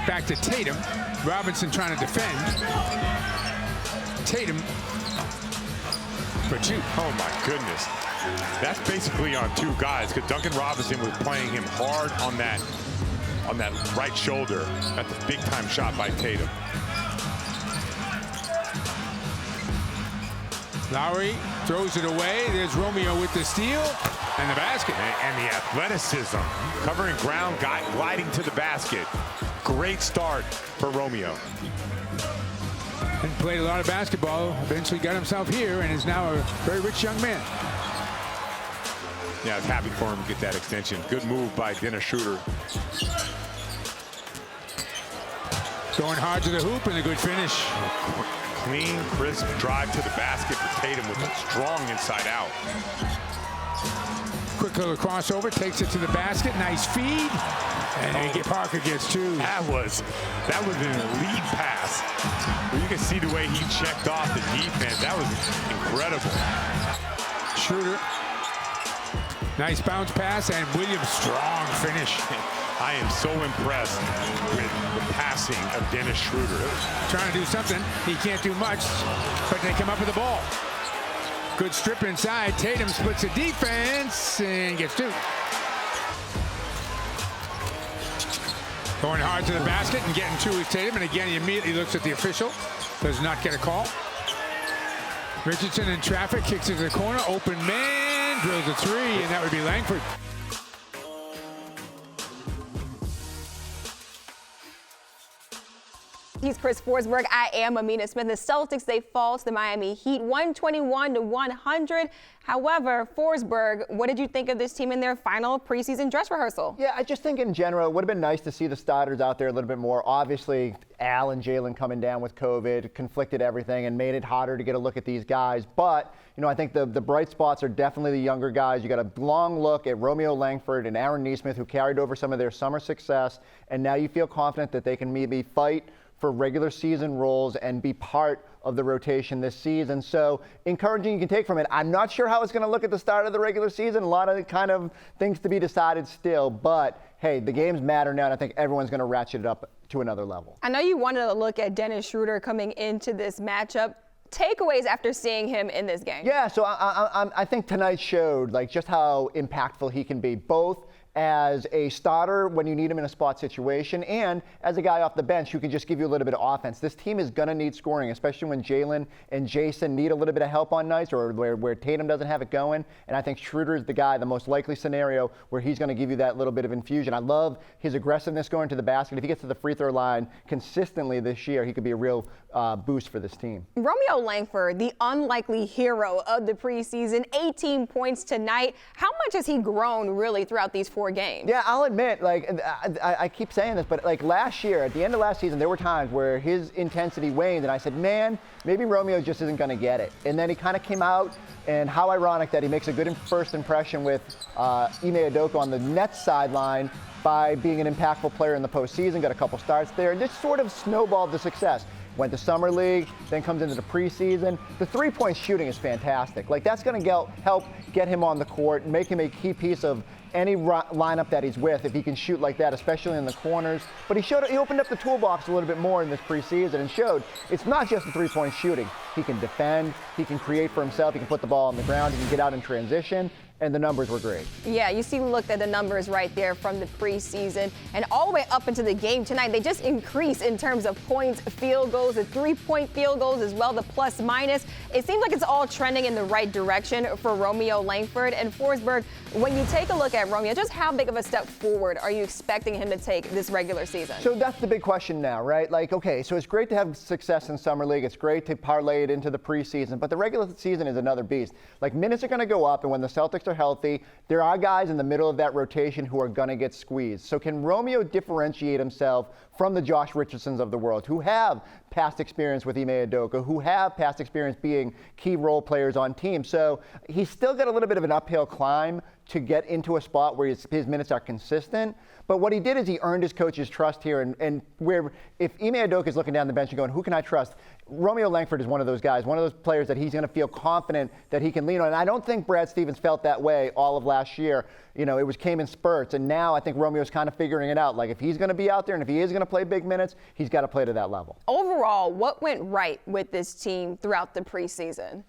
Back to Tatum. Robinson trying to defend. Tatum for two. Oh my goodness. That's basically on two guys, because Duncan Robinson was playing him hard on that right shoulder. That's a big time shot by Tatum. Lowry throws it away. There's Romeo with the steal and the basket. And the athleticism, covering ground, gliding to the basket. Great start for Romeo. And played a lot of basketball. Eventually got himself here and is now a very rich young man. Yeah, I was happy for him to get that extension. Good move by Dennis Schroder. Going hard to the hoop and a good finish. Clean, crisp drive to the basket for Tatum with a strong inside out. Quick little crossover, takes it to the basket. Nice feed. And Parker gets two. That was an elite pass. You can see the way he checked off the defense. That was incredible. Schroder. Nice bounce pass, and Williams' strong finish. I am so impressed with the passing of Dennis Schroder. Trying to do something. He can't do much, but they come up with the ball. Good strip inside. Tatum splits the defense and gets two. Going hard to the basket and getting two with Tatum. And again, he immediately looks at the official. Does not get a call. Richardson in traffic, kicks it to the corner. Open man, drills a three, and that would be Langford. He's Chris Forsberg. I am Amina Smith. The Celtics, they fall to the Miami Heat 121-100. However, Forsberg, what did you think of this team in their final preseason dress rehearsal? Yeah, I just think in general, it would have been nice to see the starters out there a little bit more. Obviously, Al and Jaylen coming down with COVID conflicted everything and made it harder to get a look at these guys. But, you know, I think the bright spots are definitely the younger guys. You got a long look at Romeo Langford and Aaron Nesmith, who carried over some of their summer success. And now you feel confident that they can maybe fight for regular season roles and be part of the rotation this season. So encouraging you can take from it. I'm not sure how it's going to look at the start of the regular season. A lot of kind of things to be decided still. But, hey, the games matter now, and I think everyone's going to ratchet it up to another level. I know you wanted to look at Dennis Schroder coming into this matchup. Takeaways after seeing him in this game? Yeah, so I think tonight showed like just how impactful he can be, both as a starter when you need him in a spot situation and as a guy off the bench who can just give you a little bit of offense. This team is going to need scoring, especially when Jaylen and Jayson need a little bit of help on nights or where Tatum doesn't have it going. And I think Schroder is the guy, the most likely scenario where he's going to give you that little bit of infusion. I love his aggressiveness going to the basket. If he gets to the free throw line consistently this year, he could be a real boost for this team. Romeo Langford, the unlikely hero of the preseason, 18 points tonight. How much has he grown really throughout these 4 games? Yeah, I'll admit, like, I keep saying this, but like last year, at the end of last season, there were times where his intensity waned, and I said, man, maybe Romeo just isn't going to get it. And then he kind of came out, and how ironic that he makes a good first impression with Ime Udoka on the Nets sideline by being an impactful player in the postseason, got a couple starts there, and just sort of snowballed the success. Went to Summer League, then comes into the preseason. The three-point shooting is fantastic. Like, that's going to help get him on the court and make him a key piece of any lineup that he's with if he can shoot like that, especially in the corners. But he opened up the toolbox a little bit more in this preseason and showed it's not just the three-point shooting. He can defend, he can create for himself, he can put the ball on the ground, he can get out in transition. And the numbers were great. Yeah, you see, looked at the numbers right there from the preseason and all the way up into the game tonight. They just increase in terms of points, field goals, the three-point field goals as well, the plus minus. It seems like it's all trending in the right direction for Romeo Langford and Forsberg. When you take a look at Romeo, just how big of a step forward are you expecting him to take this regular season? So that's the big question now, right? Like, okay, so it's great to have success in Summer League. It's great to parlay it into the preseason, but the regular season is another beast. Like, minutes are going to go up, and when the Celtics are healthy, there are guys in the middle of that rotation who are going to get squeezed. So can Romeo differentiate himself from the Josh Richardsons of the world, who have past experience with Ime Udoka, who have past experience being key role players on teams? So he's still got a little bit of an uphill climb to get into a spot where his minutes are consistent. But what he did is he earned his coach's trust here. And where if Ime Udoka is looking down the bench and going, who can I trust? Romeo Langford is one of those guys, one of those players that he's going to feel confident that he can lean on. And I don't think Brad Stevens felt that way all of last year. It came in spurts. And now I think Romeo's kind of figuring it out. Like, if he's going to be out there and if he is going to play big minutes, he's got to play to that level. Overall, what went right with this team throughout the preseason?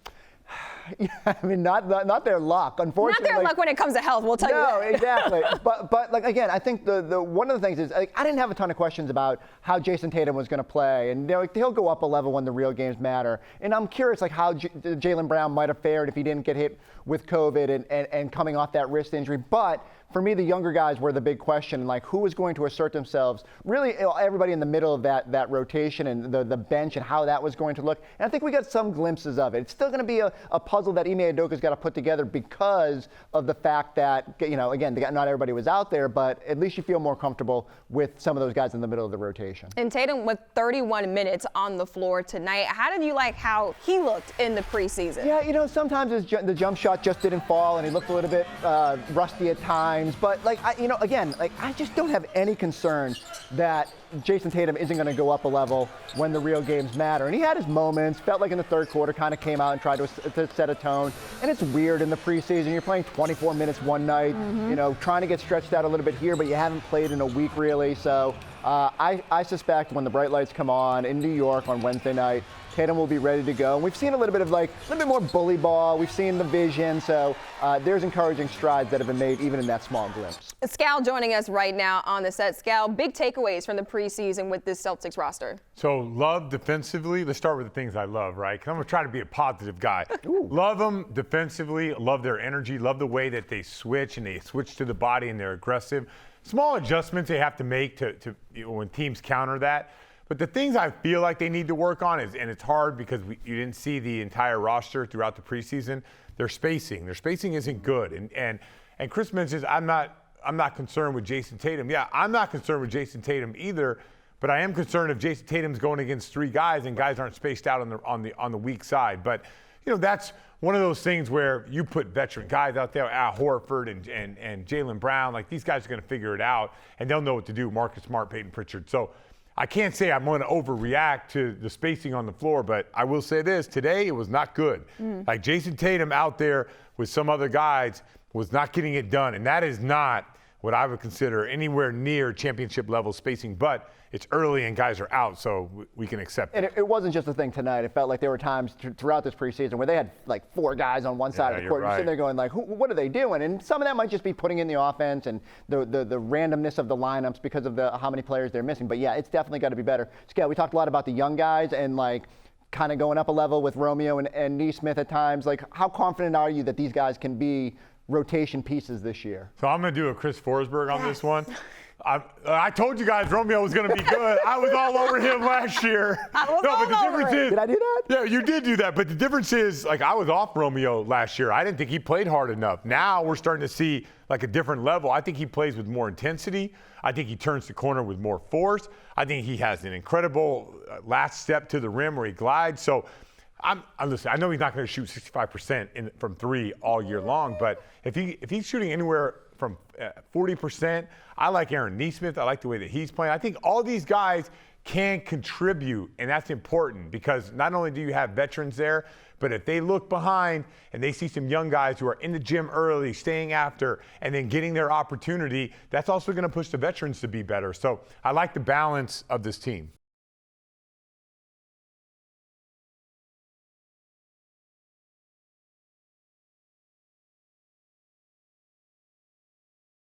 Yeah, I mean, not their luck, unfortunately. Not their luck when it comes to health, we'll tell you that. No, exactly. but like, again, I think the one of the things is, like, I didn't have a ton of questions about how Jayson Tatum was going to play, and he'll go up a level when the real games matter. And I'm curious, like, how Jaylen Brown might have fared if he didn't get hit with COVID and coming off that wrist injury. But for me, the younger guys were the big question, like, who was going to assert themselves? Really, everybody in the middle of that rotation and the bench and how that was going to look. And I think we got some glimpses of it. It's still going to be a puzzle that Ime Udoka's got to put together because of the fact that, again, not everybody was out there, but at least you feel more comfortable with some of those guys in the middle of the rotation. And Tatum with 31 minutes on the floor tonight. How did you like how he looked in the preseason? Yeah, sometimes the jump shot just didn't fall, and he looked a little bit rusty at times. But I just don't have any concern that Jayson Tatum isn't going to go up a level when the real games matter. And he had his moments, felt like in the third quarter, kind of came out and tried to set a tone. And it's weird in the preseason. You're playing 24 minutes one night, trying to get stretched out a little bit here, but you haven't played in a week really. So I suspect when the bright lights come on in New York on Wednesday night, Tatum will be ready to go. And we've seen a little bit more bully ball. We've seen the vision. So there's encouraging strides that have been made even in that small glimpse. Scal joining us right now on the set. Scal, big takeaways from the preseason with this Celtics roster. So love defensively. Let's start with the things I love, right? Because I'm going to try to be a positive guy. Love them defensively. Love their energy. Love the way that they switch, and they switch to the body, and they're aggressive. Small adjustments they have to make to when teams counter that. But the things I feel like they need to work on is, and it's hard because you didn't see the entire roster throughout the preseason, their spacing. Their spacing isn't good. And Chris mentions I'm not concerned with Jayson Tatum. Yeah, I'm not concerned with Jayson Tatum either, but I am concerned if Jayson Tatum's going against three guys and guys aren't spaced out on the weak side. But that's one of those things where you put veteran guys out there, Al Horford and Jaylen Brown, like these guys are going to figure it out and they'll know what to do. Marcus Smart, Peyton Pritchard. So I can't say I'm going to overreact to the spacing on the floor, but I will say this. Today, it was not good. Like Jayson Tatum out there with some other guys was not getting it done, and that is not what I would consider anywhere near championship level spacing, but it's early and guys are out, so we can accept it. And it wasn't just a thing tonight. It felt like there were times throughout this preseason where they had like four guys on one side of the court. You're sitting there going like, what are they doing? And some of that might just be putting in the offense and the randomness of the lineups because of how many players they're missing. But yeah, it's definitely got to be better. Scott, we talked a lot about the young guys and like kind of going up a level with Romeo and Nesmith at times. Like, how confident are you that these guys can be rotation pieces this year? So I'm going to do a Chris Forsberg on this one. I told you guys Romeo was going to be good. I was all over him last year. Did I do that? Yeah, you did do that. But the difference is, like, I was off Romeo last year. I didn't think he played hard enough. Now we're starting to see, like, a different level. I think he plays with more intensity. I think he turns the corner with more force. I think he has an incredible last step to the rim where he glides. So listen, I know he's not going to shoot 65% from three all year long, but if he's shooting anywhere from 40%, I like Aaron Nesmith. I like the way that he's playing. I think all these guys can contribute, and that's important because not only do you have veterans there, but if they look behind and they see some young guys who are in the gym early, staying after, and then getting their opportunity, that's also going to push the veterans to be better. So I like the balance of this team.